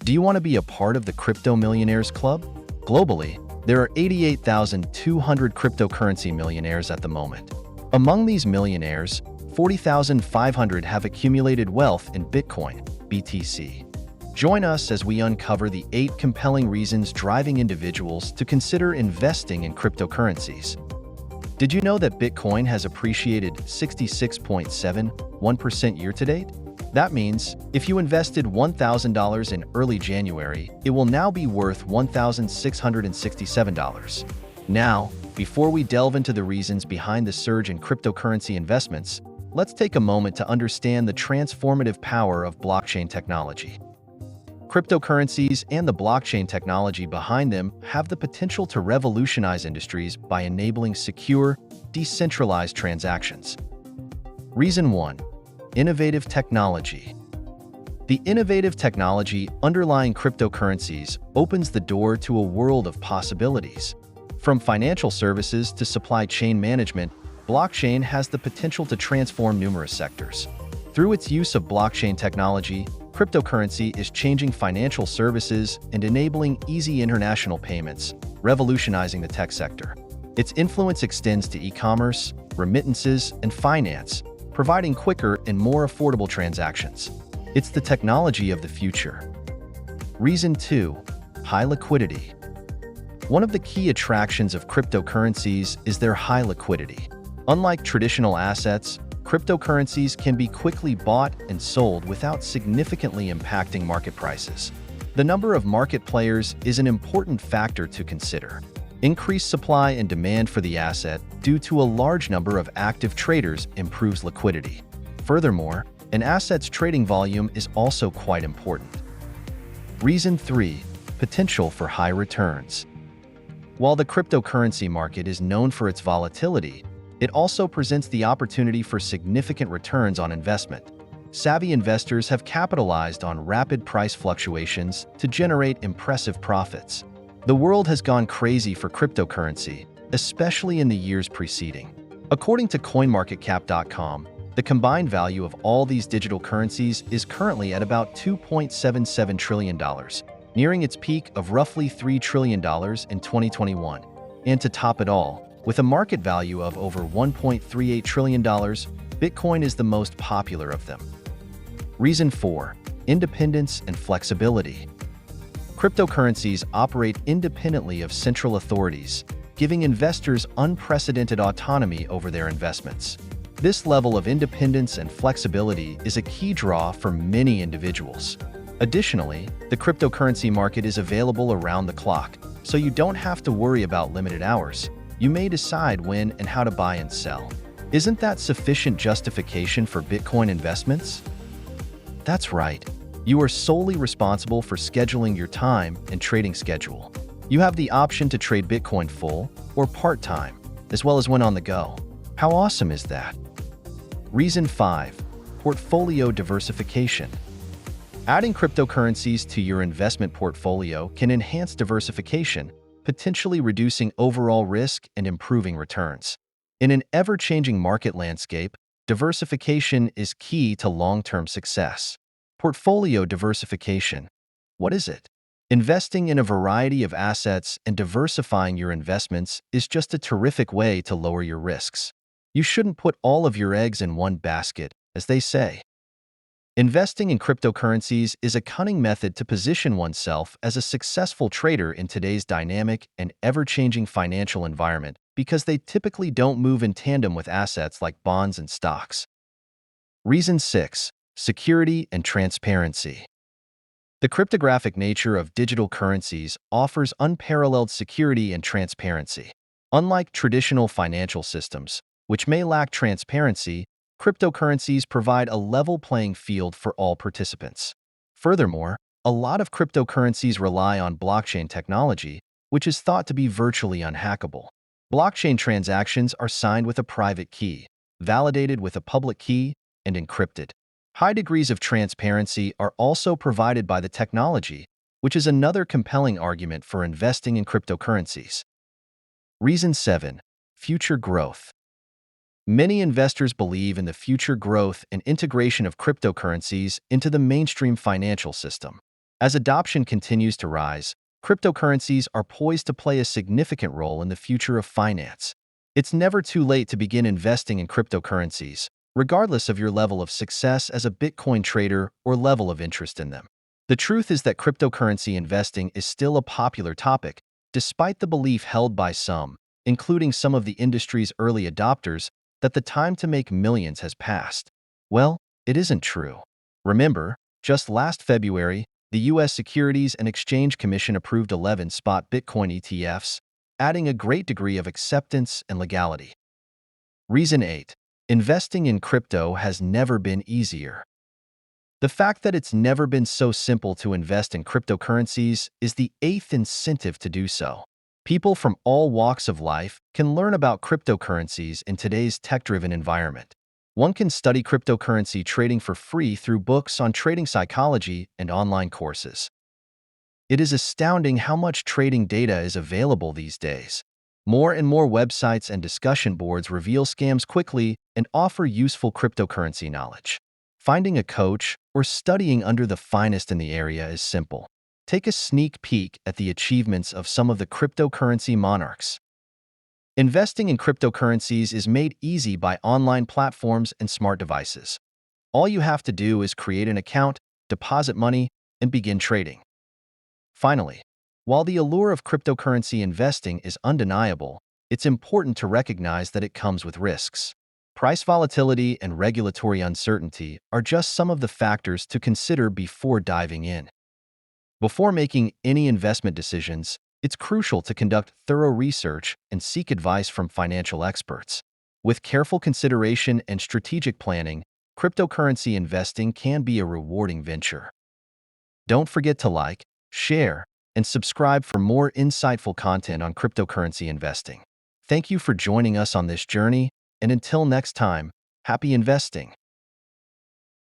Do you want to be a part of the Crypto Millionaires Club? Globally, there are 88,200 cryptocurrency millionaires at the moment. Among these millionaires, 40,500 have accumulated wealth in Bitcoin, BTC. Join us as we uncover the 8 compelling reasons driving individuals to consider investing in cryptocurrencies. Did you know that Bitcoin has appreciated 66.71% year-to-date? That means, if you invested $1,000 in early January, it will now be worth $1,667. Now, before we delve into the reasons behind the surge in cryptocurrency investments, let's take a moment to understand the transformative power of blockchain technology. Cryptocurrencies and the blockchain technology behind them have the potential to revolutionize industries by enabling secure, decentralized transactions. Reason 1. Innovative technology. The innovative technology underlying cryptocurrencies opens the door to a world of possibilities. From financial services to supply chain management, blockchain has the potential to transform numerous sectors. Through its use of blockchain technology, cryptocurrency is changing financial services and enabling easy international payments, revolutionizing the tech sector. Its influence extends to e-commerce, remittances, and finance, providing quicker and more affordable transactions. It's the technology of the future. Reason 2. High liquidity. One of the key attractions of cryptocurrencies is their high liquidity. Unlike traditional assets, cryptocurrencies can be quickly bought and sold without significantly impacting market prices. The number of market players is an important factor to consider. Increased supply and demand for the asset due to a large number of active traders improves liquidity. Furthermore, an asset's trading volume is also quite important. Reason 3. Potential for high returns. While the cryptocurrency market is known for its volatility, it also presents the opportunity for significant returns on investment. Savvy investors have capitalized on rapid price fluctuations to generate impressive profits. The world has gone crazy for cryptocurrency, especially in the years preceding. According to CoinMarketCap.com, the combined value of all these digital currencies is currently at about $2.77 trillion, nearing its peak of roughly $3 trillion in 2021. And to top it all, with a market value of over $1.38 trillion, Bitcoin is the most popular of them. Reason 4. Independence and flexibility. Cryptocurrencies operate independently of central authorities, giving investors unprecedented autonomy over their investments. This level of independence and flexibility is a key draw for many individuals. Additionally, the cryptocurrency market is available around the clock, so you don't have to worry about limited hours. You may decide when and how to buy and sell. Isn't that sufficient justification for Bitcoin investments? That's right. You are solely responsible for scheduling your time and trading schedule. You have the option to trade Bitcoin full or part-time, as well as when on the go. How awesome is that? Reason 5. Portfolio diversification. Adding cryptocurrencies to your investment portfolio can enhance diversification, potentially reducing overall risk and improving returns. In an ever-changing market landscape, diversification is key to long-term success. Portfolio diversification. What is it? Investing in a variety of assets and diversifying your investments is just a terrific way to lower your risks. You shouldn't put all of your eggs in one basket, as they say. Investing in cryptocurrencies is a cunning method to position oneself as a successful trader in today's dynamic and ever-changing financial environment because they typically don't move in tandem with assets like bonds and stocks. Reason 6. Security and transparency. The cryptographic nature of digital currencies offers unparalleled security and transparency. Unlike traditional financial systems, which may lack transparency, cryptocurrencies provide a level playing field for all participants. Furthermore, a lot of cryptocurrencies rely on blockchain technology, which is thought to be virtually unhackable. Blockchain transactions are signed with a private key, validated with a public key, and encrypted. High degrees of transparency are also provided by the technology, which is another compelling argument for investing in cryptocurrencies. Reason 7. Future growth. Many investors believe in the future growth and integration of cryptocurrencies into the mainstream financial system. As adoption continues to rise, cryptocurrencies are poised to play a significant role in the future of finance. It's never too late to begin investing in cryptocurrencies, regardless of your level of success as a Bitcoin trader or level of interest in them. The truth is that cryptocurrency investing is still a popular topic, despite the belief held by some, including some of the industry's early adopters, that the time to make millions has passed. Well, it isn't true. Remember, just last February, the U.S. Securities and Exchange Commission approved 11 spot Bitcoin ETFs, adding a great degree of acceptance and legality. Reason 8. Investing in crypto has never been easier. The fact that it's never been so simple to invest in cryptocurrencies is the eighth incentive to do so. People from all walks of life can learn about cryptocurrencies in today's tech-driven environment. One can study cryptocurrency trading for free through books on trading psychology and online courses. It is astounding how much trading data is available these days. More and more websites and discussion boards reveal scams quickly and offer useful cryptocurrency knowledge. Finding a coach or studying under the finest in the area is simple. Take a sneak peek at the achievements of some of the cryptocurrency monarchs. Investing in cryptocurrencies is made easy by online platforms and smart devices. All you have to do is create an account, deposit money, and begin trading. Finally, while the allure of cryptocurrency investing is undeniable, it's important to recognize that it comes with risks. Price volatility and regulatory uncertainty are just some of the factors to consider before diving in. Before making any investment decisions, it's crucial to conduct thorough research and seek advice from financial experts. With careful consideration and strategic planning, cryptocurrency investing can be a rewarding venture. Don't forget to like, share, and subscribe for more insightful content on cryptocurrency investing. Thank you for joining us on this journey, and until next time, happy investing.